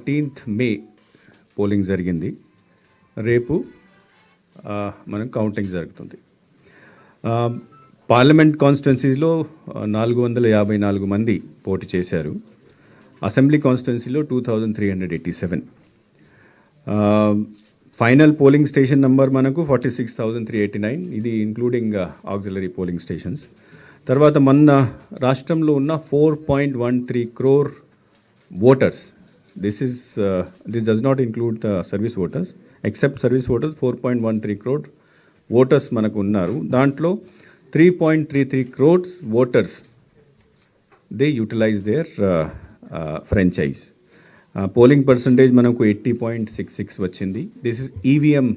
13th May polling జరిగింది. రేపు మనం కౌంటింగ్ జరుగుతుంది. పార్లమెంట్ కాన్స్టిట్యున్సీలో 454 మంది పోటీ చేశారు. అసెంబ్లీ కాన్స్టిట్యున్సీలో 2387. ఫైనల్ పోలింగ్ స్టేషన్ నెంబర్ మనకు 46,389. ఇది ఇంక్లూడింగ్ ఆక్సిలరీ పోలింగ్ స్టేషన్స్. తర్వాత మన రాష్ట్రంలో ఉన్న 4.13 crore voters. This does not include the service voters. Except service voters, 4.13 crore voters మనకు ఉన్నారు. దాంట్లో 3.33 crores voters they utilise their franchise. Polling percentage మనకు 80.66 వచ్చింది. This is EVM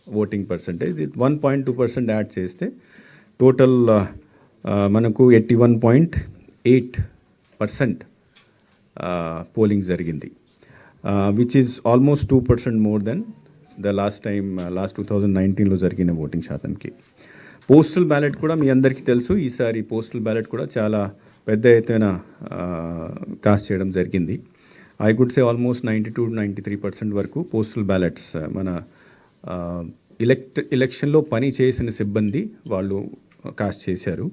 voting percentage. 1.2% add చేస్తే టోటల్ మనకు 81.8% పోలింగ్ జరిగింది, which is almost 2% more than the last 2019లో జరిగిన ఓటింగ్ శాతంకి. పోస్టల్ బ్యాలెట్ కూడా మీ అందరికీ తెలుసు. ఈసారి పోస్టల్ బ్యాలెట్ కూడా చాలా పెద్ద ఎత్తున కాస్ట్ చేయడం జరిగింది. ఐ కుడ్ సే ఆల్మోస్ట్ 92-93% వరకు పోస్టల్ బ్యాలెట్స్ మన ఎలక్షన్లో పని చేసిన సిబ్బంది వాళ్ళు కాస్ట్ చేశారు.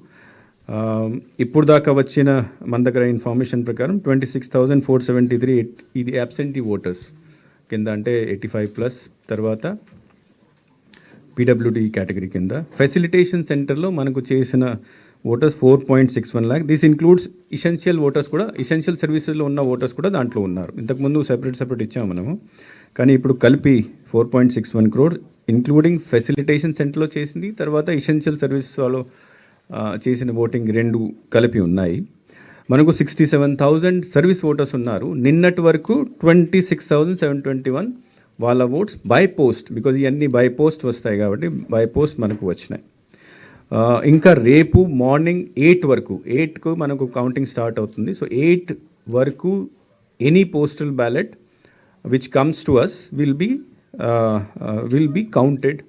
ఇప్పుడు దాకా వచ్చిన మన దగ్గర ఇన్ఫర్మేషన్ ప్రకారం 26,473 ఇది అబ్సెంటీ ఓటర్స్ కింద, అంటే 85+. తర్వాత పీడబ్ల్యూడి కేటగిరీ కింద. ఫెసిలిటేషన్ సెంటర్లో మనకు చేసిన voters 4.61 lakh. This includes essential voters కూడా, ఇసెన్షియల్ సర్వీసెస్లో ఉన్న ఓటర్స్ కూడా దాంట్లో ఉన్నారు. ఇంతకుముందు సెపరేట్ ఇచ్చాము మనము, కానీ ఇప్పుడు కలిపి 4.61 crore ఇంక్లూడింగ్ ఫెసిలిటేషన్ సెంటర్లో చేసింది, తర్వాత ఇసెన్షియల్ సర్వీసెస్ వాళ్ళు చేసిన ఓటింగ్ రెండు కలిపి ఉన్నాయి. మనకు 67,000 సర్వీస్ ఓటర్స్ ఉన్నారు. నిన్నటి వరకు 26,721 వాళ్ళ ఓట్స్ బై పోస్ట్, బికాజ్ ఇవన్నీ బై పోస్ట్ వస్తాయి కాబట్టి బై పోస్ట్ మనకు వచ్చినాయి. ఇంకా రేపు మార్నింగ్ 8 వరకు, 8కు మనకు కౌంటింగ్ స్టార్ట్ అవుతుంది. సో 8 వరకు any postal ballot which comes to us will be counted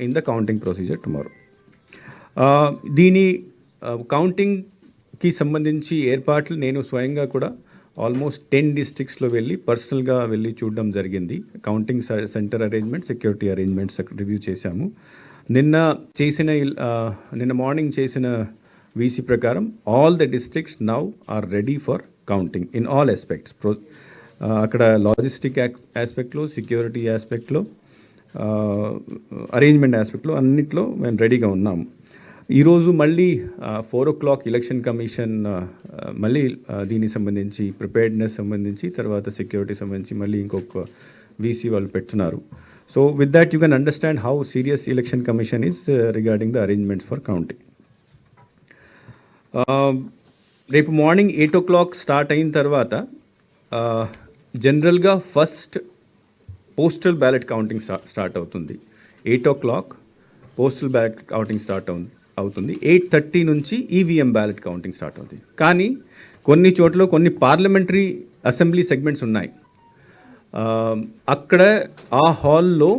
in the counting procedure tomorrow. దీని కౌంటింగ్కి సంబంధించి ఏర్పాట్లు నేను స్వయంగా కూడా ఆల్మోస్ట్ 10 డిస్ట్రిక్ట్స్లో పర్సనల్గా వెళ్ళి చూడడం జరిగింది. Counting centre arrangement, security arrangements review చేశాము. నిన్న మార్నింగ్ చేసిన వీసీ ప్రకారం all the districts now are ready for counting in all aspects. అక్కడ లాజిస్టిక్ ఆస్పెక్ట్లో, సెక్యూరిటీ ఆస్పెక్ట్లో, అరేంజ్మెంట్ ఆస్పెక్ట్లో అన్నిట్లో మేము రెడీగా ఉన్నాము. ఈరోజు మళ్ళీ 4 o'clock ఎలక్షన్ కమిషన్ మళ్ళీ దీనికి సంబంధించి ప్రిపేర్డ్నెస్ సంబంధించి, తర్వాత సెక్యూరిటీ సంబంధించి మళ్ళీ ఇంకొక వీసీ వాళ్ళు పెడుతున్నారు. So with that you can understand how serious election commission is regarding the arrangements for counting. రేపు మార్నింగ్ 8 o'clock స్టార్ట్ అయిన తర్వాత జనరల్గా first postal ballot counting start అవుతుంది. 8 o'clock postal ballot counting start అవుతుంది. 8:30 నుంచి ఈవీఎం బ్యాలెట్ కౌంటింగ్ స్టార్ట్ అవుతుంది. కానీ కొన్ని చోట్ల కొన్ని పార్లమెంటరీ అసెంబ్లీ సెగ్మెంట్స్ ఉన్నాయి. అక్కడ ఆ హాల్లో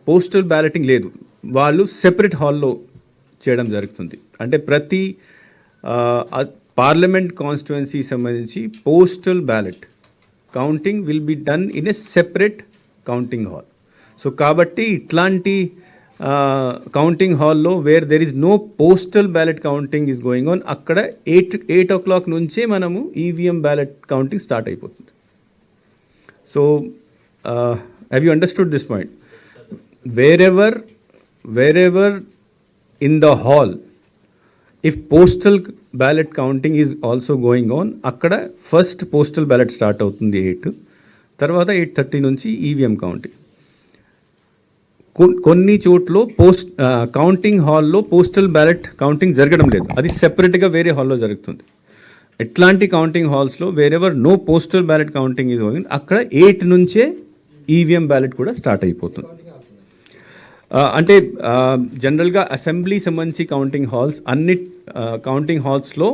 పోస్టల్ బ్యాలెటింగ్ లేదు, వాళ్ళు సెపరేట్ హాల్లో చేయడం జరుగుతుంది. అంటే ప్రతి పార్లమెంట్ కాన్స్టిట్యుయెన్సీ సంబంధించి postal ballot counting will be done in a separate counting hall. So కాబట్టి ఇట్లాంటి కౌంటింగ్ హాల్లో where there is no postal ballot counting is going on, అక్కడ 8 o'clock నుంచే మనము ఈవీఎం బ్యాలెట్ కౌంటింగ్ స్టార్ట్ అయిపోతుంది. So have you understood this point? wherever in the hall if postal ballot counting is also going on, అక్కడ first postal ballot start అవుతుంది 8, తర్వాత 8:30 నుంచి EVM counting. కొన్ని చోట్ల కౌంటింగ్ హాల్లో పోస్టల్ బ్యాలెట్ కౌంటింగ్ జరగడం లేదు, అది సెపరేట్గా వేరే హాల్లో జరుగుతుంది. ఎట్లాంటి కౌంటింగ్ హాల్స్లో wherever no postal ballot counting is going, అక్కడ 8 నుంచే ఈవీఎం బ్యాలెట్ కూడా స్టార్ట్ అయిపోతుంది. అంటే జనరల్గా అసెంబ్లీ సంబంధించి కౌంటింగ్ హాల్స్ అన్ని కౌంటింగ్ హాల్స్లో,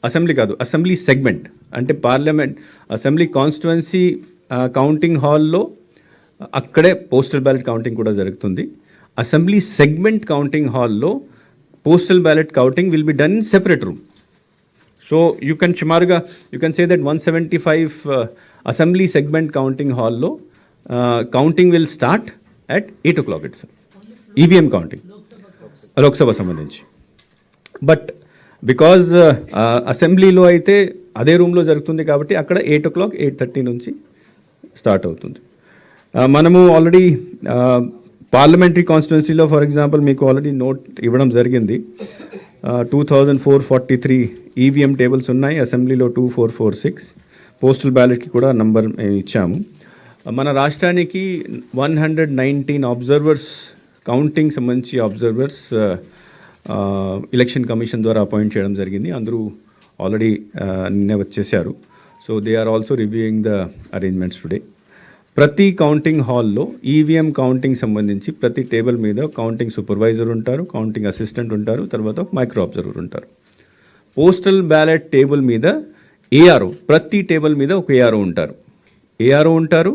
అసెంబ్లీ కాదు, అసెంబ్లీ సెగ్మెంట్ అంటే పార్లమెంట్ అసెంబ్లీ కాన్స్టిట్యుయెన్సీ కౌంటింగ్ హాల్లో అక్కడే పోస్టల్ బ్యాలెట్ కౌంటింగ్ కూడా జరుగుతుంది. అసెంబ్లీ సెగ్మెంట్ కౌంటింగ్ హాల్లో postal ballot counting will be done in separate room. So you can సుమారుగా you can say that 175 assembly segment counting హాల్లో counting will start at 8 o'clock it's EVM counting Lok Sabha సంబంధించి. But because అసెంబ్లీలో అయితే అదే రూమ్లో జరుగుతుంది కాబట్టి అక్కడ 8 o'clock 8:30 నుంచి స్టార్ట్ అవుతుంది. మనము ఆల్రెడీ పార్లమెంటరీ కాన్స్టిట్యున్సీలో ఫర్ ఎగ్జాంపుల్ మీకు ఆల్రెడీ నోట్ ఇవ్వడం జరిగింది. 2443 ఈవీఎం టేబుల్స్ ఉన్నాయి, అసెంబ్లీలో 2446, పోస్టల్ బ్యాలెట్కి కూడా నంబర్ మేము ఇచ్చాము. మన రాష్ట్రానికి 119 అబ్జర్వర్స్, కౌంటింగ్ సంబంధించి అబ్జర్వర్స్ ఎలక్షన్ కమిషన్ ద్వారా అపాయింట్ చేయడం జరిగింది. అందరూ ఆల్రెడీ నిన్నే వచ్చేసారు. So they are also reviewing the arrangements today. ప్రతి కౌంటింగ్ హాల్లో ఈవీఎం కౌంటింగ్ సంబంధించి ప్రతి టేబుల్ మీద కౌంటింగ్ సూపర్వైజర్ ఉంటారు, కౌంటింగ్ అసిస్టెంట్ ఉంటారు, తర్వాత మైక్రో అబ్జర్వర్ ఉంటారు. పోస్టల్ బ్యాలెట్ టేబుల్ మీద ఏఆర్ఓ, ప్రతి టేబుల్ మీద ఒక ఏఆర్ఓ ఉంటారు. ఏఆర్ఓ ఉంటారు,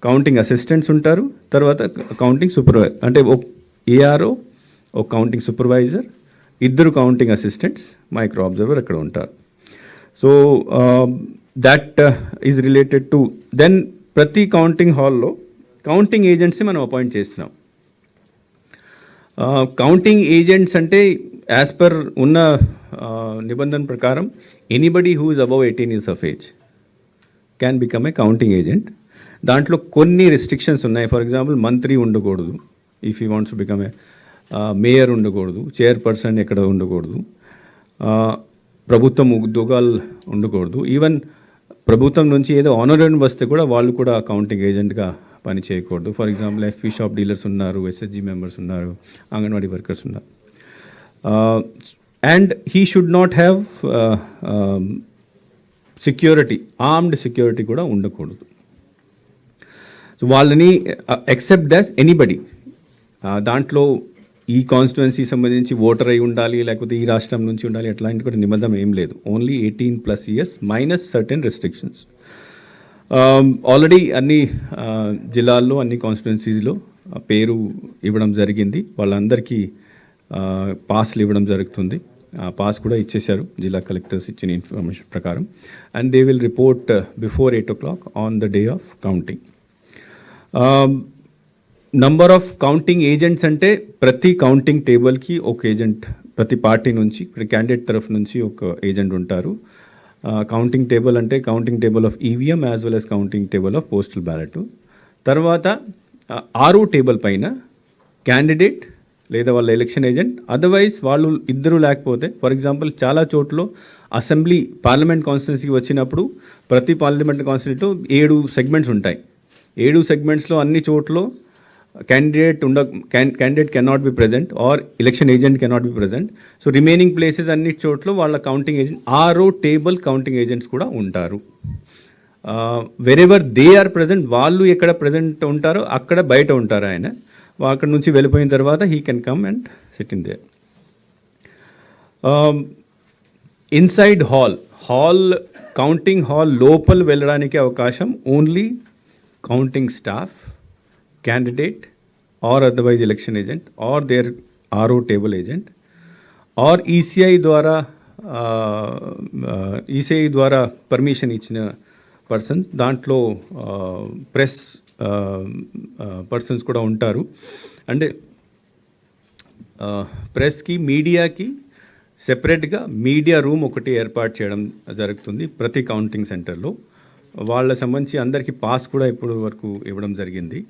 కౌంటింగ్ అసిస్టెంట్స్ ఉంటారు, తర్వాత కౌంటింగ్ సూపర్వైజర్ అంటే ఒక ఏఆర్ఓ, ఒక counting supervisor, 2 counting assistants, micro observer అక్కడ ఉంటారు. So that is related to then ప్రతి కౌంటింగ్ హాల్లో కౌంటింగ్ ఏజెంట్స్ని మనం అపాయింట్ చేస్తున్నాం. కౌంటింగ్ ఏజెంట్స్ అంటే యాజ్ పర్ ఉన్న నిబంధన ప్రకారం anybody who is above 18 years of age can become a counting agent. దాంట్లో కొన్ని రెస్ట్రిక్షన్స్ ఉన్నాయి. ఫర్ ఎగ్జాంపుల్ మంత్రి ఉండకూడదు, if you wants to become a mayor ఉండకూడదు, చైర్పర్సన్ ఎక్కడ ఉండకూడదు, ప్రభుత్వం ఉద్యోగాలు ఉండకూడదు, ఈవెన్ ప్రభుత్వం నుంచి ఏదో ఆనరరీ వస్తే కూడా వాళ్ళు కూడా కౌంటింగ్ ఏజెంట్గా పని చేయకూడదు. For example FP shop dealers ఉన్నారు, ఎస్హెచ్జి మెంబర్స్ ఉన్నారు, అంగన్వాడీ వర్కర్స్ ఉన్నారు. And he should not have security, armed security కూడా ఉండకూడదు. సో వాళ్ళని ఎక్సెప్ట్ దట్ ఎనీబడి, దాంట్లో ఈ కాన్స్టిట్యున్సీ సంబంధించి ఓటర్ అయి ఉండాలి, లేకపోతే ఈ రాష్ట్రం నుంచి ఉండాలి, అట్లాంటి కూడా నిబంధన ఏం లేదు. Only 18+ years minus certain restrictions. Already అన్ని జిల్లాల్లో, అన్ని కాన్స్టిట్యున్సీస్లో పేరు ఇవ్వడం జరిగింది. వాళ్ళందరికీ పాస్లు ఇవ్వడం జరుగుతుంది. పాస్ కూడా ఇచ్చేశారు జిల్లా కలెక్టర్స్ ఇచ్చిన ఇన్ఫర్మేషన్ ప్రకారం. And they will report before 8 o'clock on the day of counting. Number of counting agents అంటే ప్రతి కౌంటింగ్ టేబుల్కి ఒక ఏజెంట్, ప్రతి పార్టీ నుంచి, ప్రతి క్యాండిడేట్ తరఫు నుంచి ఒక ఏజెంట్ ఉంటారు. కౌంటింగ్ టేబుల్ అంటే counting table of EVM as well as counting table of postal ballot. తర్వాత ఆరో టేబుల్ పైన క్యాండిడేట్ లేదా వాళ్ళ ఎలక్షన్ ఏజెంట్, అదర్వైజ్ వాళ్ళు ఇద్దరు లేకపోతే, ఫర్ ఎగ్జాంపుల్ చాలా చోట్ల అసెంబ్లీ పార్లమెంట్ కాన్స్టిట్యున్సీకి వచ్చినప్పుడు ప్రతి పార్లమెంట్ కాన్స్టిట్యూన్సీలో 7 segments ఉంటాయి. 7 segmentsలో అన్ని చోట్ల candidate cannot be present or election agent cannot be present. So remaining places అన్ని చోట్ల వాళ్ళ కౌంటింగ్ ఏజెంట్, ఆరో టేబుల్ కౌంటింగ్ ఏజెంట్స్ కూడా ఉంటారు. వెరెవర్ దే ఆర్ ప్రజెంట్, వాళ్ళు ఎక్కడ ప్రజెంట్ ఉంటారో అక్కడ బయట ఉంటారు ఆయన. అక్కడ నుంచి వెళ్ళిపోయిన తర్వాత he can come and SIT in there. Inside hall counting hall లోపల వెళ్ళడానికి అవకాశం only counting staff, candidate or otherwise election agent or their RO table agent or ECI ద్వారా పర్మిషన్ ఇచ్చిన పర్సన్. దాంట్లో ప్రెస్ పర్సన్స్ కూడా ఉంటారు. అంటే ప్రెస్కి, మీడియాకి సెపరేట్గా మీడియా రూమ్ ఒకటి ఏర్పాటు చేయడం జరుగుతుంది ప్రతి కౌంటింగ్ సెంటర్లో. వాళ్ళ సంబంధించి అందరికీ పాస్ కూడా ఇప్పుడు వరకు ఇవ్వడం జరిగింది.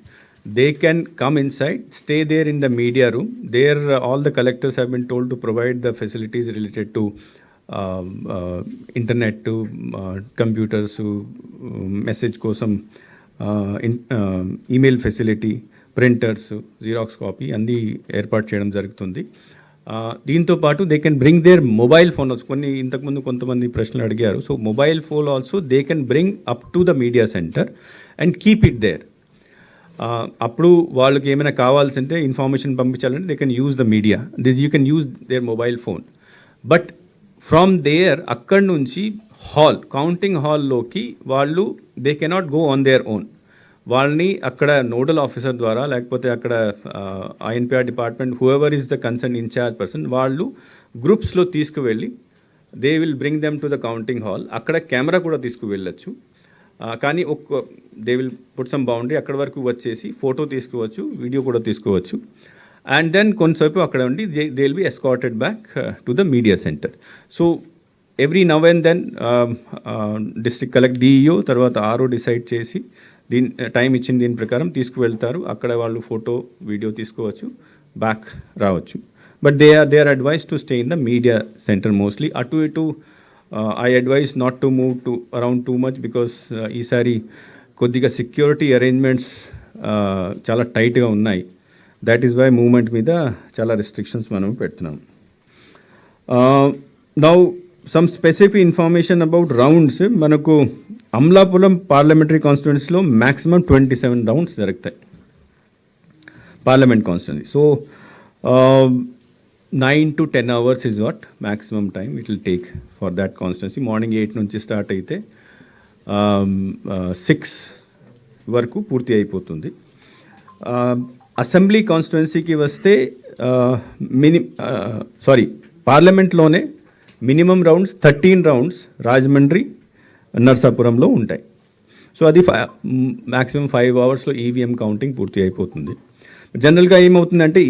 They can come inside, stay there in the media room. There all the collectors have been told to provide the facilities related to internet, to computers, message kosam, email facility, printers, xerox copy అన్నీ ఏర్పాటు చేయడం జరుగుతుంది. దీంతో పాటు they can bring their mobile phone. కొన్ని ఇంతకుముందు కొంతమంది ప్రశ్నలు అడిగారు. So mobile phone also they can bring up to the media centre and keep it there. అప్పుడు వాళ్ళకి ఏమైనా కావాల్సింటే ఇన్ఫర్మేషన్ పంపించాలంటే they can use the media, you can use their mobile phone. But from there, అక్కడి నుంచి counting హాల్లోకి వాళ్ళు they cannot go on their own. వాళ్ళని అక్కడ నోడల్ ఆఫీసర్ ద్వారా, లేకపోతే అక్కడ INPR department, whoever is the concern incharge person, వాళ్ళు గ్రూప్స్లో తీసుకువెళ్ళి they will bring them to the counting hall. అక్కడ కెమెరా కూడా తీసుకువెళ్ళచ్చు. కానీ they will put some boundary, అక్కడ వరకు వచ్చేసి ఫోటో తీసుకోవచ్చు, వీడియో కూడా తీసుకోవచ్చు. అండ్ దెన్ కొంతసేపు అక్కడ ఉండి they will be escorted back to the media centre. So every now and then district collect DEO తర్వాత ఆర్ఓ డిసైడ్ చేసి దీని టైం ఇచ్చిన దీని ప్రకారం తీసుకువెళ్తారు. అక్కడ వాళ్ళు ఫోటో వీడియో తీసుకోవచ్చు, బ్యాక్ రావచ్చు. But they are advise to stay in the media centre mostly. అటు ఇటు I advise not to move to around too much because ఈసారి కొద్దిగా సెక్యూరిటీ అరేంజ్మెంట్స్ చాలా టైట్గా ఉన్నాయి. దట్ ఈస్ వై మూవ్మెంట్ మీద చాలా రెస్ట్రిక్షన్స్ మనం పెడుతున్నాం. Now some specific information about rounds. మనకు అమలాపురం పార్లమెంటరీ కాన్స్టిట్యున్సీలో మ్యాక్సిమం 27 రౌండ్స్ జరుగుతాయి parliament constituency. So 9 to 10 hours is what maximum time it will take for that constituency. Morning 8 నుంచి స్టార్ట్ అయితే 6 వరకు పూర్తి అయిపోతుంది. అసెంబ్లీ కాన్స్టిట్యున్సీకి వస్తే పార్లమెంట్లోనే మినిమం రౌండ్స్ 13 రౌండ్స్ రాజమండ్రి నర్సాపురంలో ఉంటాయి. సో అది మ్యాక్సిమం 5 అవర్స్లో ఈవీఎం కౌంటింగ్ పూర్తి అయిపోతుంది. జనరల్గా ఏమవుతుందంటే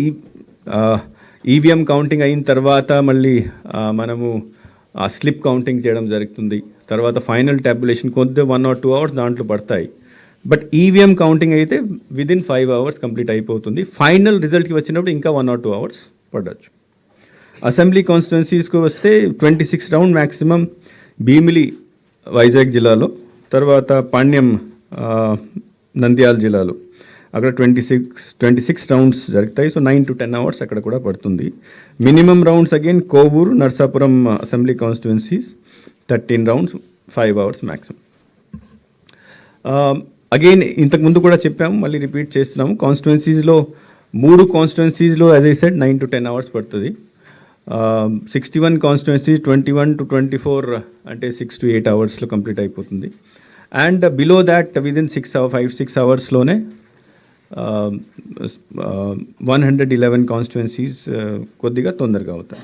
ఈవీఎం కౌంటింగ్ అయిన తర్వాత మళ్ళీ మనము స్లిప్ కౌంటింగ్ చేయడం జరుగుతుంది. తర్వాత ఫైనల్ ట్యాబులేషన్ కొద్దిగా 1 or 2 hours దాంట్లో పడతాయి. బట్ ఈవీఎం కౌంటింగ్ అయితే విదిన్ 5 hours కంప్లీట్ అయిపోతుంది. ఫైనల్ రిజల్ట్కి వచ్చినప్పుడు ఇంకా 1 or 2 hours పడవచ్చు. అసెంబ్లీ కాన్స్టిట్యున్సీస్కి వస్తే 26 రౌండ్ మ్యాక్సిమం భీమిలి వైజాగ్ జిల్లాలో, తర్వాత పాణ్యం నంద్యాల జిల్లాలో అక్కడ 26 రౌండ్స్ జరుగుతాయి. సో 9 to 10 hours అక్కడ కూడా పడుతుంది. Minimum rounds again Kovur Narsapuram assembly constituencies 13 rounds 5 hours maximum. Again ఇంతకుముందు కూడా చెప్పాము, మళ్ళీ రిపీట్ చేస్తున్నాము. కాన్స్టిట్యున్సీస్లో 3 కాన్స్టిట్యున్సీస్లో as I said 9 to 10 hours పడుతుంది. 61 కాన్స్టిట్యున్సీస్ 21 to 24 అంటే 6 to 8 hours కంప్లీట్ అయిపోతుంది. And below that within 5-6 hours uh, 111 constituencies కొద్దిగా తొందరగా అవుతాయి.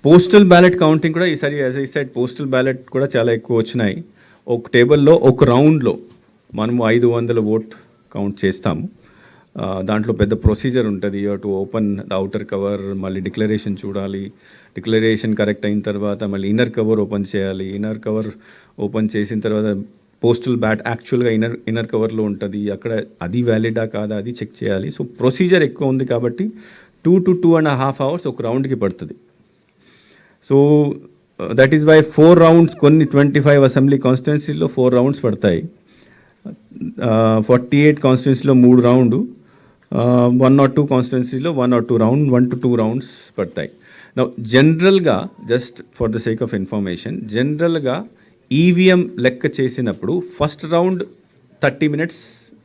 పోస్టల్ బ్యాలెట్ కౌంటింగ్ కూడా ఈసారి as I said postal ballot కూడా చాలా ఎక్కువ వచ్చినాయి. ఒక టేబుల్లో ఒక రౌండ్లో మనము 500 ఓట్ కౌంట్ చేస్తాము. దాంట్లో పెద్ద ప్రొసీజర్ ఉంటుంది. To open the outer cover, మళ్ళీ డిక్లరేషన్ చూడాలి, డిక్లరేషన్ కరెక్ట్ అయిన తర్వాత మళ్ళీ ఇన్నర్ కవర్ ఓపెన్ చేయాలి. ఇన్నర్ కవర్ ఓపెన్ చేసిన తర్వాత పోస్టల్ బ్యాట్ యాక్చువల్గా ఇన్నర్ కవర్లో ఉంటుంది, అక్కడ అది వ్యాలిడా కాదా అది చెక్ చేయాలి. సో ప్రొసీజర్ ఎక్కువ ఉంది కాబట్టి 2 to 2.5 hours ఒక రౌండ్కి పడుతుంది. So that is why 4 rounds కొన్ని 25 అసెంబ్లీ కాన్స్టిట్యున్సీలో 4 rounds పడతాయి. 48 కాన్స్టిట్యున్సీలో 3 rounds, 1 or 2 కాన్స్టిట్యున్సీలో 1 or 2 rounds, 1 to 2 rounds పడతాయి. నౌ జనరల్గా just for the sake of information, జనరల్గా ఈవీఎం లెక్క చేసినప్పుడు ఫస్ట్ రౌండ్ 30 minutes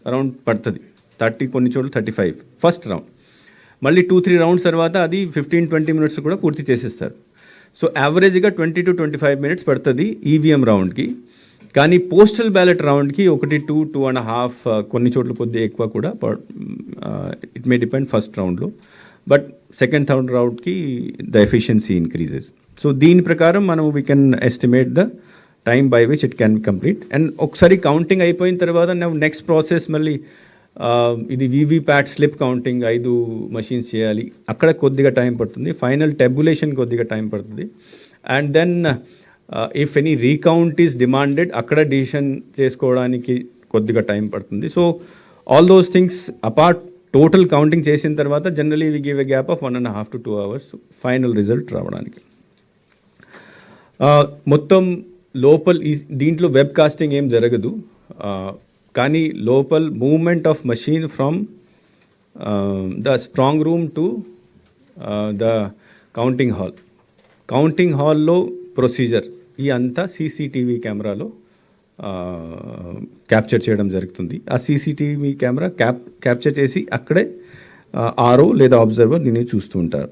అరౌండ్ పడుతుంది. 30, కొన్ని చోట్ల 35 ఫస్ట్ రౌండ్. మళ్ళీ 2-3 rounds తర్వాత అది 15-20 minutes కూడా పూర్తి చేసేస్తారు. సో యావరేజ్గా 20 to 25 minutes పడుతుంది ఈవీఎం రౌండ్కి. కానీ పోస్టల్ బ్యాలెట్ రౌండ్కి 2-2.5, కొన్ని చోట్ల కొద్దిగా ఎక్కువ కూడా ఇట్ మే డిపెండ్ ఫస్ట్ రౌండ్లో. బట్ సెకండ్ థర్డ్ రౌండ్కి ద ఎఫిషియన్సీ ఇంక్రీజెస్. సో దీని ప్రకారం మనం we can estimate the time by which it can complete. And ఒకసారి కౌంటింగ్ అయిపోయిన తర్వాత నెక్స్ట్ ప్రాసెస్ మళ్ళీ ఇది వీవీప్యాట్ స్లిప్ కౌంటింగ్ 5 machines చేయాలి, అక్కడ కొద్దిగా టైం పడుతుంది. ఫైనల్ టెబులేషన్ కొద్దిగా టైం పడుతుంది. And then if any recount is demanded అక్కడ డిసిషన్ చేసుకోవడానికి కొద్దిగా టైం పడుతుంది. So all those things apart total counting చేసిన తర్వాత generally we give a gap of 1.5 to 2 hours final result రావడానికి. మొత్తం లోపల దీంట్లో వెబ్ కాస్టింగ్ ఏం జరగదు, కానీ లోపల్ movement of machine from the strong room to the counting హాల్లో ప్రొసీజర్ ఈ అంతా సీసీటీవీ కెమెరాలో క్యాప్చర్ చేయడం జరుగుతుంది. ఆ సీసీటీవీ కెమెరా క్యాప్చర్ చేసి అక్కడే ఆర్ఓ లేదా అబ్జర్వర్ దీన్ని చూస్తూ ఉంటారు.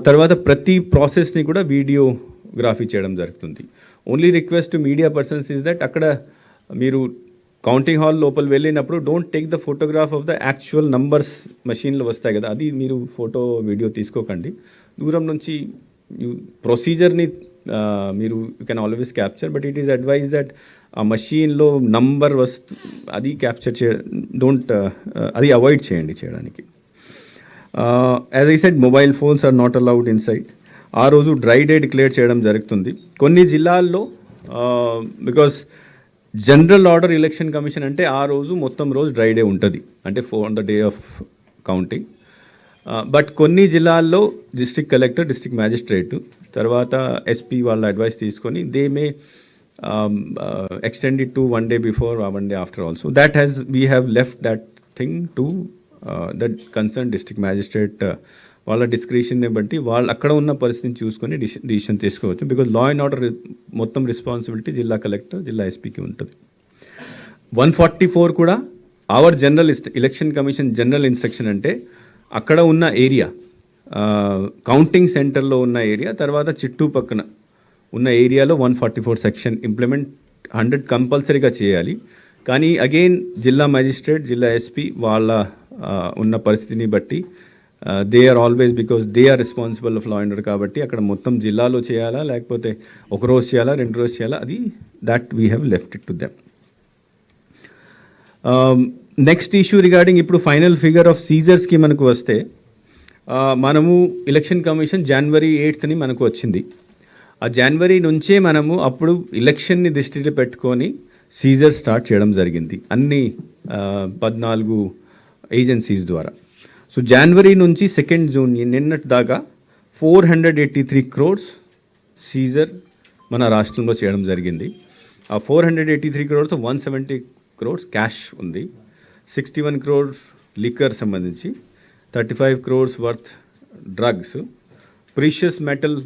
తర్వాత ప్రతి ప్రాసెస్ని కూడా వీడియోగ్రఫీ చేయడం జరుగుతుంది. Only request to media persons is that అక్కడ మీరు కౌంటింగ్ హాల్ లోపల వెళ్ళినప్పుడు don't take the photograph of the actual numbers మషీన్లో వస్తాయి కదా, అది మీరు ఫోటో వీడియో తీసుకోకండి. దూరం నుంచి ప్రొసీజర్ని మీరు you can always capture, but it is advise that ఆ మషీన్లో నంబర్ అది క్యాప్చర్ అది అవాయిడ్ చేయడానికి. As I said mobile phones are not allowed inside. ఆ రోజు డ్రై డే డిక్లేర్ చేయడం జరుగుతుంది కొన్ని జిల్లాల్లో. Because general order election commission అంటే ఆ రోజు మొత్తం రోజు డ్రై డే ఉంటుంది, అంటే on the day of counting. But కొన్ని జిల్లాల్లో డిస్ట్రిక్ట్ కలెక్టర్, డిస్ట్రిక్ట్ మ్యాజిస్ట్రేట్, తర్వాత ఎస్పీ వాళ్ళ అడ్వైస్ తీసుకొని they may extend it to one day before or one day after also. We have left that thing to that concerned district magistrate. వాళ్ళ డిస్క్రిషన్ని బట్టి వాళ్ళు అక్కడ ఉన్న పరిస్థితిని చూసుకొని డిసిషన్ తీసుకోవచ్చు. బికాజ్ లా అండ్ ఆర్డర్ మొత్తం రెస్పాన్సిబిలిటీ జిల్లా కలెక్టర్, జిల్లా ఎస్పీకి ఉంటుంది. 144 కూడా our general election commission general instruction అంటే అక్కడ ఉన్న ఏరియా, కౌంటింగ్ సెంటర్లో ఉన్న ఏరియా, తర్వాత చుట్టుపక్కన ఉన్న ఏరియాలో 144 సెక్షన్ ఇంప్లిమెంట్ 100 కంపల్సరీగా చేయాలి. కానీ అగైన్ జిల్లా మ్యాజిస్ట్రేట్, జిల్లా ఎస్పీ వాళ్ళ ఉన్న పరిస్థితిని బట్టి they are always, because they are responsible of law and order కాబట్టి అక్కడ మొత్తం జిల్లాలో చేయాలా లేకపోతే ఒక రోజు చేయాలా 2 రోజు చేయాలా, అది that we have left it to them. Next issue regarding ఇప్పుడు ఫైనల్ ఫిగర్ ఆఫ్ సీజర్స్కి మనకు వస్తే, మనము ఎలక్షన్ కమిషన్ January 8th మనకు వచ్చింది. ఆ జనవరి నుంచే మనము అప్పుడు ఎలక్షన్ని దృష్టిలో పెట్టుకొని సీజర్ స్టార్ట్ చేయడం జరిగింది అన్ని 14 ఏజెన్సీస్ ద్వారా. సో జనవరి నుంచి 2nd June నిన్నటి దాకా 483 crores సీజర్ మన రాష్ట్రంలో చేయడం జరిగింది. ఆ 483 crores 170 crores క్యాష్ ఉంది, 61 crores లిక్కర్ సంబంధించి, 35 crores worth drugs, precious metal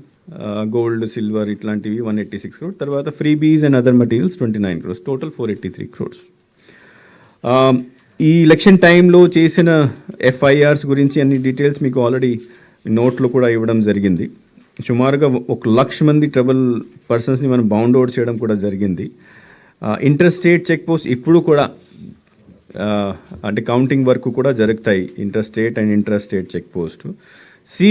gold, silver ఇట్లాంటివి 186 crores, తర్వాత freebies and other materials 29 crores, total 483 crores. ఈ ఎలక్షన్ టైంలో చేసిన FIRs గురించి అన్ని డీటెయిల్స్ మీకు ఆల్రెడీ నోట్లో కూడా ఇవ్వడం జరిగింది. సుమారుగా 1,00,000 మంది ట్రబుల్ పర్సన్స్ని మనం బౌండ్ అవుట్ చేయడం కూడా జరిగింది. ఇంటర్ స్టేట్ చెక్ పోస్ట్ ఇప్పుడు కూడా అంటే కౌంటింగ్ వరకు కూడా జరుగుతాయి, inter state and inter state check post.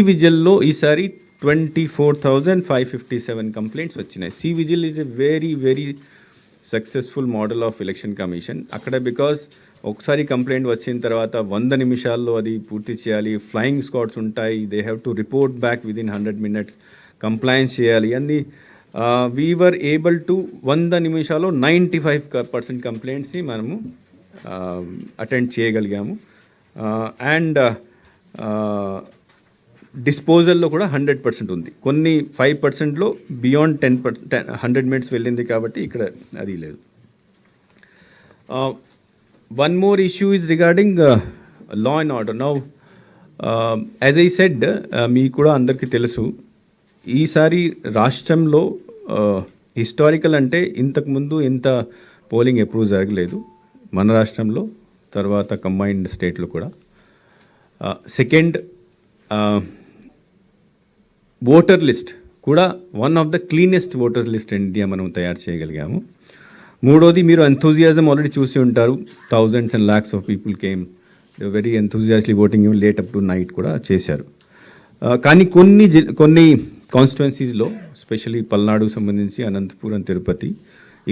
విజిల్లో ఈసారి 24,557 కంప్లైంట్స్ వచ్చినాయి. Vigil is a very very successful model of election commission. అక్కడ బికాజ్ ఒకసారి కంప్లైంట్ వచ్చిన తర్వాత 100 నిమిషాల్లో అది పూర్తి చేయాలి, ఫ్లయింగ్ స్క్వాడ్స్ ఉంటాయి, they have to report back within 100 minutes, compliance చేయాలి అన్ని. వీ వర్ ఏబుల్ టు 100 నిమిషాల్లో 95% కంప్లైంట్స్ని మనము అటెండ్ చేయగలిగాము. అండ్ డిస్పోజల్లో కూడా 100% ఉంది. కొన్ని 5%లో బియాండ్ 100 minutes వెళ్ళింది కాబట్టి ఇక్కడ అది లేదు. One more issue is regarding law and order. Now as I said, మీకు కూడా అందరికీ తెలుసు, ఈసారి రాష్ట్రంలో హిస్టారికల్ అంటే ఇంతకుముందు ఇంత పోలింగ్ ఎప్పుడు జరగలేదు మన రాష్ట్రంలో, తర్వాత కంబైన్డ్ స్టేట్లో కూడా. సెకండ్, ఓటర్ లిస్ట్ కూడా one of the cleanest voter list in India మనం తయారు చేయగలిగాము. మూడోది, మీరు ఎంథూజియాజం ఆల్రెడీ చూసి ఉంటారు, thousands and lakhs of people came, very enthusiastically voting, late up to night కూడా చేశారు. కానీ కొన్ని కాన్స్టిట్యుయెన్సీస్లో, ఎస్పెషలీ పల్నాడుకు సంబంధించి అనంతపూర్ అండ్ తిరుపతి,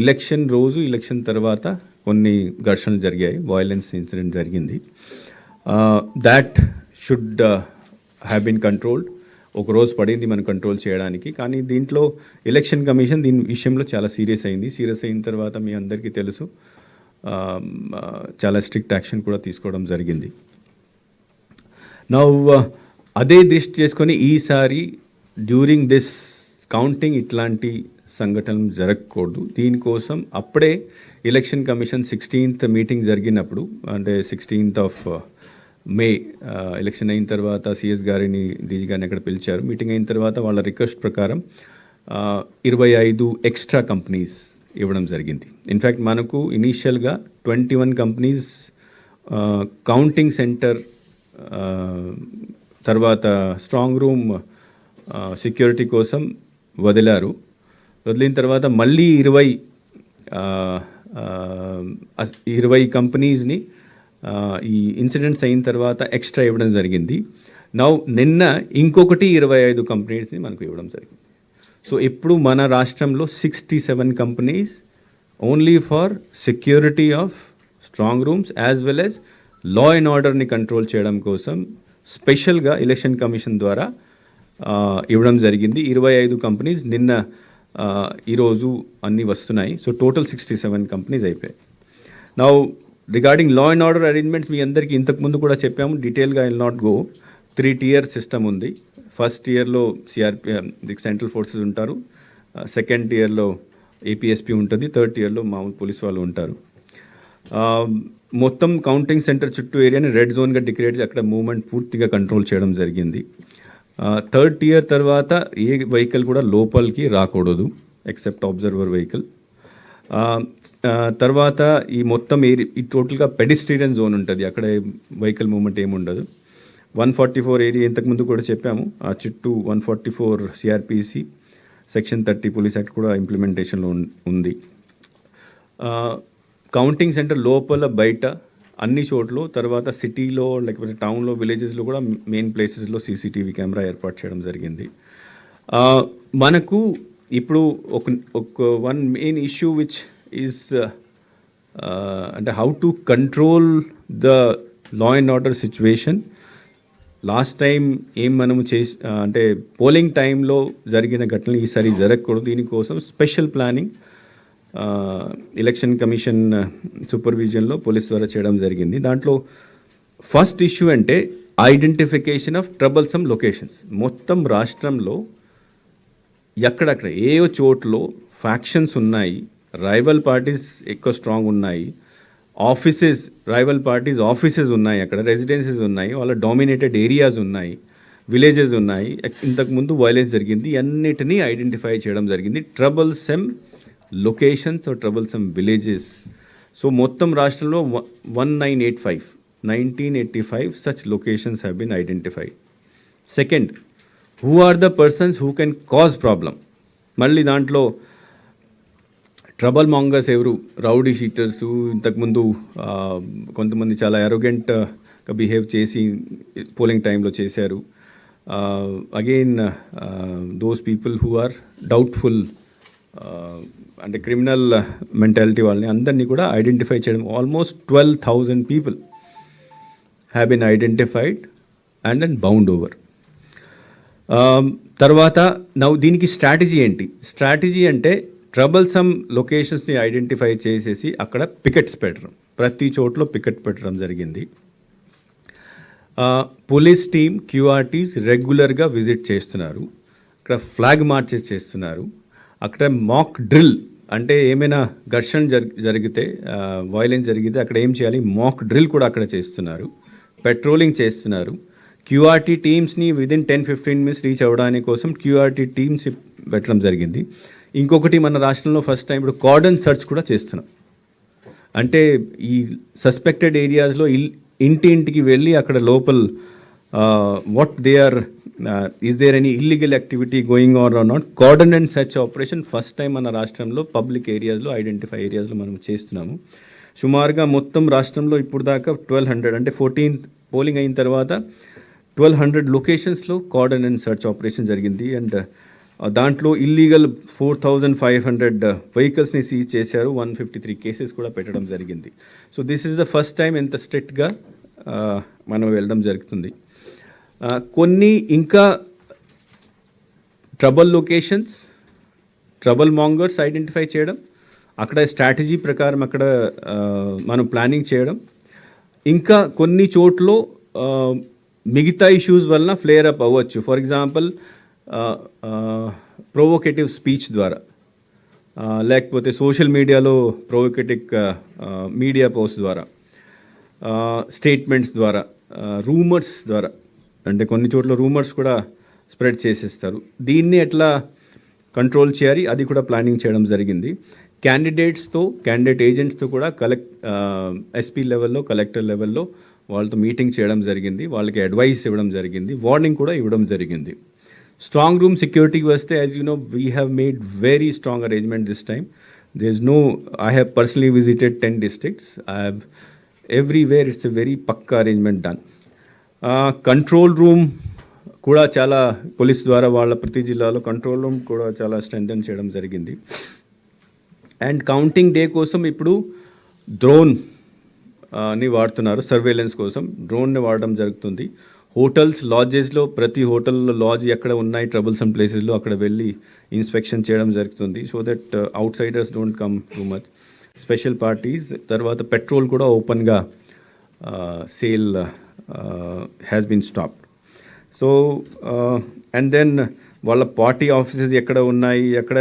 ఎలక్షన్ రోజు ఎలక్షన్ తర్వాత కొన్ని ఘర్షణలు జరిగాయి, వయలెన్స్ ఇన్సిడెంట్ జరిగింది. That should have been controlled. ఒక రోజు పడింది మనం కంట్రోల్ చేయడానికి, కానీ దీంట్లో ఎలక్షన్ కమిషన్ దీని విషయంలో చాలా సీరియస్ అయింది. సీరియస్ అయిన తర్వాత మీ అందరికీ తెలుసు, చాలా స్ట్రిక్ట్ యాక్షన్ కూడా తీసుకోవడం జరిగింది. నౌ అదే దృష్టి చేసుకొని ఈసారి డ్యూరింగ్ దిస్ కౌంటింగ్ ఇట్లాంటి సంఘటనలు జరగకూడదు. దీనికోసం అప్పుడే ఎలక్షన్ కమిషన్ 16th మీటింగ్ జరిగినప్పుడు, అంటే 16th of May ఎలక్షన్ అయిన తర్వాత సిఎస్ గారిని, డీజీ గారిని అక్కడ పిలిచారు. మీటింగ్ అయిన తర్వాత వాళ్ళ రిక్వెస్ట్ ప్రకారం 25 ఎక్స్ట్రా కంపెనీస్ ఇవ్వడం జరిగింది. ఇన్ఫ్యాక్ట్ మనకు ఇనీషియల్గా 21 కంపెనీస్ కౌంటింగ్ సెంటర్, తర్వాత స్ట్రాంగ్ రూమ్ సెక్యూరిటీ కోసం వదిలారు. వదిలిన తర్వాత మళ్ళీ 20 కంపెనీస్ని ఈ ఇన్సిడెంట్స్ అయిన తర్వాత ఎక్స్ట్రా ఇవ్వడం జరిగింది. నిన్న ఇంకొకటి 25 కంపెనీస్ని మనకు ఇవ్వడం జరిగింది. సో ఇప్పుడు మన రాష్ట్రంలో 67 companies only for security of strong rooms as well as law and ఆర్డర్ని కంట్రోల్ చేయడం కోసం స్పెషల్గా ఎలక్షన్ కమిషన్ ద్వారా ఇవ్వడం జరిగింది. 25 కంపెనీస్ నిన్న ఈరోజు అన్నీ వస్తున్నాయి. సో టోటల్ 67 కంపెనీస్ అయిపోయాయి. Now regarding law and order arrangements మీ అందరికీ ఇంతకుముందు కూడా చెప్పాము, డీటెయిల్గా I will not go. 3 tier system ఉంది. ఫస్ట్ ఇయర్లో సెంట్రల్ ఫోర్సెస్ ఉంటారు, సెకండ్ ఇయర్లో ఏపీఎస్పీ ఉంటుంది, థర్డ్ ఇయర్లో మామూలు పోలీస్ వాళ్ళు ఉంటారు. మొత్తం కౌంటింగ్ సెంటర్ చుట్టూ ఏరియాని రెడ్ జోన్గా డిక్లేర్ చేసి అక్కడ మూవ్మెంట్ పూర్తిగా కంట్రోల్ చేయడం జరిగింది. థర్డ్ tier తర్వాత ఏ వెహికల్ కూడా లోపలికి రాకూడదు ఎక్సెప్ట్ అబ్జర్వర్ వెహికల్. తర్వాత ఈ మొత్తం ఈ టోటల్గా పెడిస్ట్రియన్ జోన్ ఉంటుంది, అక్కడ వెహికల్ మూవ్మెంట్ ఏముండదు. 144 ఏరియా ఇంతకుముందు కూడా చెప్పాము, ఆ చుట్టూ 144 సిఆర్పిసి సెక్షన్ 30 పోలీస్ యాక్ట్ కూడా ఇంప్లిమెంటేషన్లో ఉంది. కౌంటింగ్ సెంటర్ లోపల బయట అన్ని చోట్ల, తర్వాత సిటీలో లేకపోతే టౌన్లో విలేజెస్లో కూడా మెయిన్ ప్లేసెస్లో సీసీటీవీ కెమెరా ఏర్పాటు చేయడం జరిగింది. మనకు ఇప్పుడు ఒక one main issue which is అంటే how to control the law and order situation. Last time ఏం మనము అంటే పోలింగ్ టైంలో జరిగిన ఘటనలు ఈసారి జరగకూడదు, దీనికోసం స్పెషల్ ప్లానింగ్ ఎలక్షన్ కమిషన్ సూపర్విజన్లో పోలీస్ ద్వారా చేయడం జరిగింది. దాంట్లో ఫస్ట్ ఇష్యూ అంటే ఐడెంటిఫికేషన్ ఆఫ్ ట్రబుల్సమ్ లొకేషన్స్. మొత్తం రాష్ట్రంలో ఎక్కడక్కడ ఏ చోట్ల ఫ్యాక్షన్స్ ఉన్నాయి, రైవల్ పార్టీస్ ఎక్కువ స్ట్రాంగ్ ఉన్నాయి, ఆఫీసెస్ రైవల్ పార్టీస్ ఆఫీసెస్ ఉన్నాయి, అక్కడ రెసిడెన్సీస్ ఉన్నాయి, వాళ్ళ డామినేటెడ్ ఏరియాస్ ఉన్నాయి, విలేజెస్ ఉన్నాయి, ఇంతకుముందు వైలెన్స్ జరిగింది, అన్నిటినీ ఐడెంటిఫై చేయడం జరిగింది. Troublesome locations or troublesome villages. So మొత్తం రాష్ట్రంలో 1985 such locations have been identified. Second, who are the persons who can cause problem? మళ్ళీ దాంట్లో ట్రబుల్ మాంగర్స్ ఎవరు, రౌడీ షీటర్స్, ఇంతకుముందు కొంతమంది చాలా అరోగెంట్గా బిహేవ్ చేసి పోలింగ్ టైంలో చేశారు. Again those people who are doubtful అంటే క్రిమినల్ మెంటాలిటీ వాళ్ళని అందరినీ కూడా ఐడెంటిఫై చేయడం. Almost 12,000 people have been identified and then bound over. తర్వాత దీనికి స్ట్రాటజీ ఏంటి? స్ట్రాటజీ అంటే ట్రబుల్సమ్ లొకేషన్స్ని ఐడెంటిఫై చేసేసి అక్కడ పికెట్స్ పెట్టడం, ప్రతి చోట్ల పికెట్ పెట్టడం జరిగింది. పోలీస్ టీమ్ క్యూఆర్టీస్ రెగ్యులర్గా విజిట్ చేస్తున్నారు, అక్కడ ఫ్లాగ్ మార్చెస్ చేస్తున్నారు, అక్కడ మాక్ డ్రిల్ అంటే ఏమైనా ఘర్షణ జరిగితే వైలెన్స్ జరిగితే అక్కడ ఏం చేయాలి, మాక్ డ్రిల్ కూడా అక్కడ చేస్తున్నారు, పెట్రోలింగ్ చేస్తున్నారు. క్యూఆర్టీ టీమ్స్ని విదిన్ 10-15 minutes రీచ్ అవ్వడానికి కోసం క్యూఆర్టీ టీమ్స్ పెట్టడం జరిగింది. ఇంకొకటి మన రాష్ట్రంలో ఫస్ట్ టైం ఇప్పుడు కార్డన్ సర్చ్ కూడా చేస్తున్నాం. అంటే ఈ సస్పెక్టెడ్ ఏరియాస్లో ఇంటికి వెళ్ళి అక్కడ లోపల what they are is there any illegal activity going or not, cordon and search operation first time మన రాష్ట్రంలో పబ్లిక్ ఏరియాస్లో ఐడెంటిఫై ఏరియాస్లో మనం చేస్తున్నాము. సుమారుగా మొత్తం రాష్ట్రంలో ఇప్పుడు దాకా 1200 అంటే 14th పోలింగ్ అయిన తర్వాత 1200 లొకేషన్స్లో కార్డన్ అండ్ సర్చ్ ఆపరేషన్ జరిగింది. అండ్ దాంట్లో ఇల్లీగల్ 4,500 వెహికల్స్ని సీజ్ చేశారు, 153 కేసెస్ కూడా పెట్టడం జరిగింది. So this is the first time ఎంత స్ట్రిక్ట్గా మనం వెళ్ళడం జరుగుతుంది. కొన్ని ఇంకా trouble locations, trouble mongers identify చేయడం, అక్కడ స్ట్రాటజీ ప్రకారం అక్కడ మనం ప్లానింగ్ చేయడం, ఇంకా కొన్ని చోట్ల మిగతా ఇష్యూస్ వలన ఫ్లేర్ అప్ అవ్వచ్చు. ఫర్ ఎగ్జాంపుల్ ప్రొవోకేటివ్ స్పీచ్ ద్వారా, లేకపోతే సోషల్ మీడియాలో ప్రొవోకేటివ్ మీడియా పోస్ట్ ద్వారా, స్టేట్మెంట్స్ ద్వారా, రూమర్స్ ద్వారా, అంటే కొన్ని చోట్ల రూమర్స్ కూడా స్ప్రెడ్ చేసేస్తారు. దీన్ని ఎట్లా కంట్రోల్ చేయాలి అది కూడా ప్లానింగ్ చేయడం జరిగింది. క్యాండిడేట్ ఏజెంట్స్తో కూడా ఎస్పీ లెవెల్లో, కలెక్టర్ లెవెల్లో వాళ్ళతో మీటింగ్ చేయడం జరిగింది, వాళ్ళకి అడ్వైస్ ఇవ్వడం జరిగింది, వార్నింగ్ కూడా ఇవ్వడం జరిగింది. స్ట్రాంగ్ రూమ్ సెక్యూరిటీకి వస్తే, as you know, we have made very strong arrangement this time. I have personally visited 10 districts. Everywhere it's a very pakka arrangement done. Control room కూడా చాలా పోలీస్ ద్వారా వాళ్ళ ప్రతి జిల్లాలో కంట్రోల్ రూమ్ కూడా చాలా స్ట్రెంథెన్ చేయడం జరిగింది. అండ్ కౌంటింగ్ డే కోసం ఇప్పుడు డ్రోన్ ని వాడుతున్నారు సర్వేలెన్స్ కోసం. డ్రోన్ని వాడడం జరుగుతుంది. హోటల్స్, లాడ్జెస్లో ప్రతి హోటల్లో లాడ్జ్ ఎక్కడ ఉన్నాయి ట్రబుల్సమ్ ప్లేసెస్లో అక్కడ వెళ్ళి ఇన్స్పెక్షన్ చేయడం జరుగుతుంది. So that outsiders don't come too much. Special parties, తర్వాత పెట్రోల్ కూడా ఓపెన్గా sale has been stopped. So and then వాళ్ళ పార్టీ ఆఫీసెస్ ఎక్కడ ఉన్నాయి, ఎక్కడ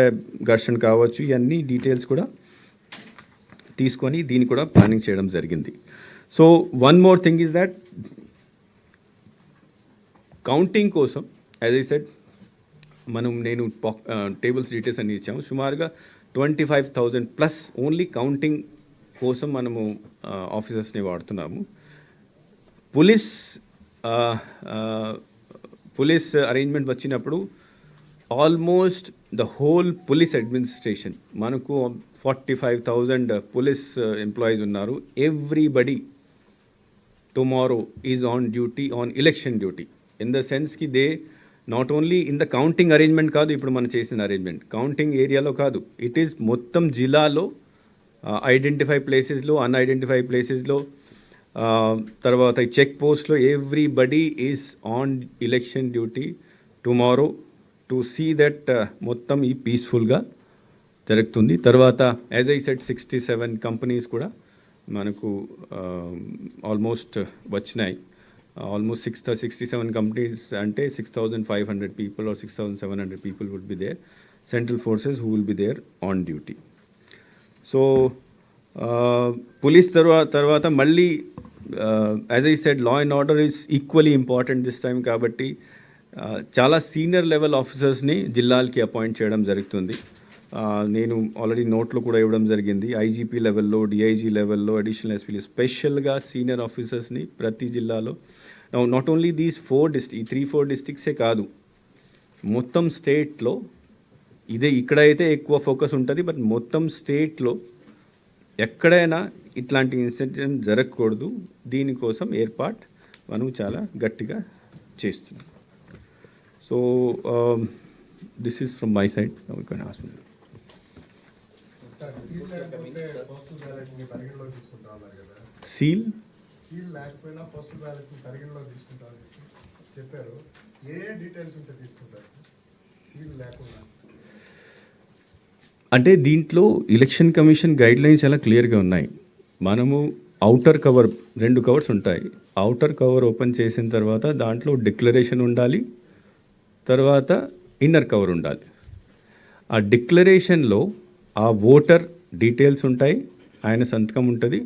ఘర్షణ కావచ్చు, ఇవన్నీ డీటెయిల్స్ కూడా తీసుకొని దీన్ని కూడా ప్లానింగ్ చేయడం జరిగింది. So one more thing is that counting కోసం యాజ్ ఐ సెడ్ నేను టేబుల్స్ డీటెయిల్స్ అన్ని ఇచ్చాము. సుమారుగా 25,000+ ఓన్లీ కౌంటింగ్ కోసం మనము ఆఫీసర్స్ని వాడుతున్నాము. పోలీస్ అరేంజ్మెంట్ వచ్చినప్పుడు almost the whole police administration మనకు 45,000 పోలీస్ ఎంప్లాయీస్ ఉన్నారు. Everybody tomorrow is on duty, on election duty. In the sense కి they not only in the counting arrangement కాదు, ఇప్పుడు మనం చేసిన అరేంజ్మెంట్ కౌంటింగ్ ఏరియాలో కాదు, ఇట్ ఈస్ మొత్తం జిల్లాలో ఐడెంటిఫై ప్లేసెస్లో, అన్ఐడెంటిఫై ప్లేసెస్లో, తర్వాత ఈ చెక్ పోస్ట్లో everybody is on election duty tomorrow to see that మొత్తం ఈ పీస్ఫుల్గా జరుగుతుంది. తర్వాత యాజ్ ఐ సెడ్ 67 కంపెనీస్ కూడా మనకు ఆల్మోస్ట్ వచ్చినాయి. ఆల్మోస్ట్ 67 కంపెనీస్ అంటే 6,500 people or 6,700 people would be there, central forces who will be there on duty. So police తర్వాత మళ్ళీ as I said law and order is equally important this time కాబట్టి చాలా senior level ఆఫీసర్స్ని జిల్లాలకి appoint చేయడం జరుగుతుంది. నేను already నోట్లో కూడా ఇవ్వడం జరిగింది. ఐజీపీ లెవెల్లో, డిఐజీ లెవెల్లో, అడిషనల్ ఎస్పీలు స్పెషల్గా సీనియర్ ఆఫీసర్స్ని ప్రతి జిల్లాలో. నాట్ ఓన్లీ దీస్ 3-4 డిస్ట్రిక్ట్సే కాదు, మొత్తం స్టేట్లో ఇక్కడైతే ఎక్కువ ఫోకస్ ఉంటుంది. బట్ మొత్తం స్టేట్లో ఎక్కడైనా ఇట్లాంటి ఇన్సిడెంట్ జరగకూడదు, దీనికోసం ఏర్పాటు మనం చాలా గట్టిగా చేస్తున్నాం. So this is from my side. Now you can ask me. Seal లేకపోయినా పోస్టల్ బ్యాలెట్ పరిగణలో తీసుకుంటారు చెప్పారు. ఏ డీటెయిల్స్ ఉంటే తీసుకుంటారు సీల్ లేకుండా? అంటే దీంట్లో ఎలక్షన్ కమిషన్ గైడ్ లైన్స్ చాలా క్లియర్గా ఉన్నాయి. మనము అవుటర్ కవర్ 2 కవర్స్ ఉంటాయి. అవుటర్ కవర్ ఓపెన్ చేసిన తర్వాత దాంట్లో డిక్లరేషన్ ఉండాలి, తర్వాత ఇన్నర్ కవర్ ఉండాలి. ఆ డిక్లరేషన్లో ఆ ఓటర్ డీటెయిల్స్ ఉంటాయి, ఆయన సంతకం ఉంటుంది,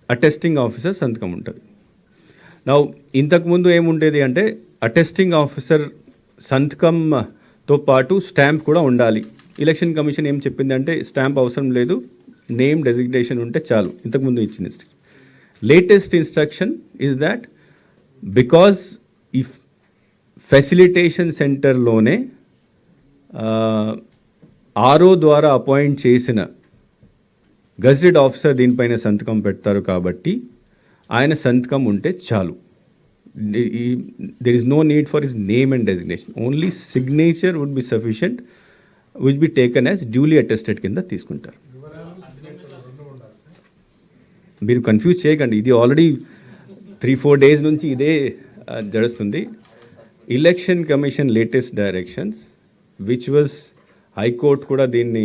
అటెస్టింగ్ ఆఫీసర్ సంతకం ఉంటుంది. నా ఇంతకుముందు ఏముండేది అంటే అటెస్టింగ్ ఆఫీసర్ సంతకంతో పాటు స్టాంప్ కూడా ఉండాలి. ఎలక్షన్ కమిషన్ ఏం చెప్పిందంటే స్టాంప్ అవసరం లేదు, నేమ్ డెసిగ్నేషన్ ఉంటే చాలు. ఇంతకుముందు ఇచ్చిన latest instruction is that because ఈ ఫెసిలిటేషన్ సెంటర్లోనే ఆర్ఓ ద్వారా అపాయింట్ చేసిన గజెటెడ్ ఆఫీసర్ దీనిపైన సంతకం పెడతారు కాబట్టి ఆయన సంతకం ఉంటే చాలు. There is no need for his name and designation, only signature would be sufficient, which be taken as duly attested కింద తీసుకుంటారు. మీరు కన్ఫ్యూజ్ చేయకండి, ఇది ఆల్రెడీ 3-4 డేస్ నుంచి ఇదే జరుగుతుంది. Election commission latest directions which was high court కూడా దీన్ని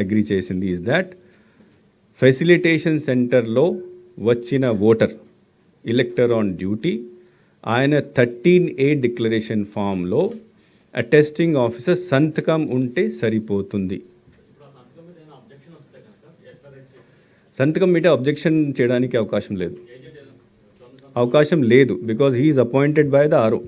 అగ్రీ చేసింది ఈజ్ దాట్ ఫెసిలిటేషన్ సెంటర్లో వచ్చిన ఓటర్ ఎలక్టర్ ఆన్ డ్యూటీ ఆయన 13A డిక్లరేషన్ ఫామ్లో అటెస్టింగ్ ఆఫీసర్ సంతకం ఉంటే సరిపోతుంది. సంతకం మీద అబ్జెక్షన్ చేయడానికి అవకాశం లేదు because he is appointed by the RO.